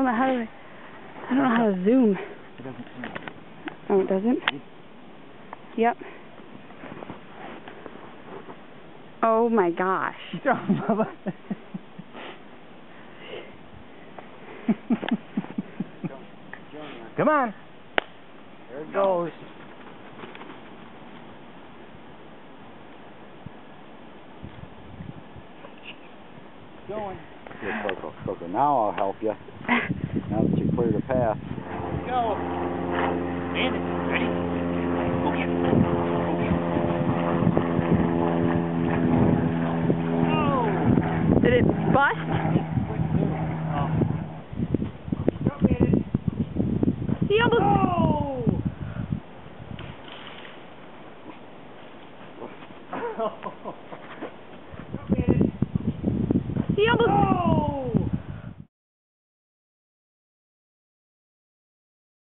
don't know how to. I don't know how to zoom. It doesn't. Oh, it doesn't? Yep. Oh my gosh. Come on. There it goes. Going. Here, Coco. Now I'll help you. Now that you cleared the path. Go. Bandit, ready? Go get it. Oh. Did it bust? He almost... Oh. He almost...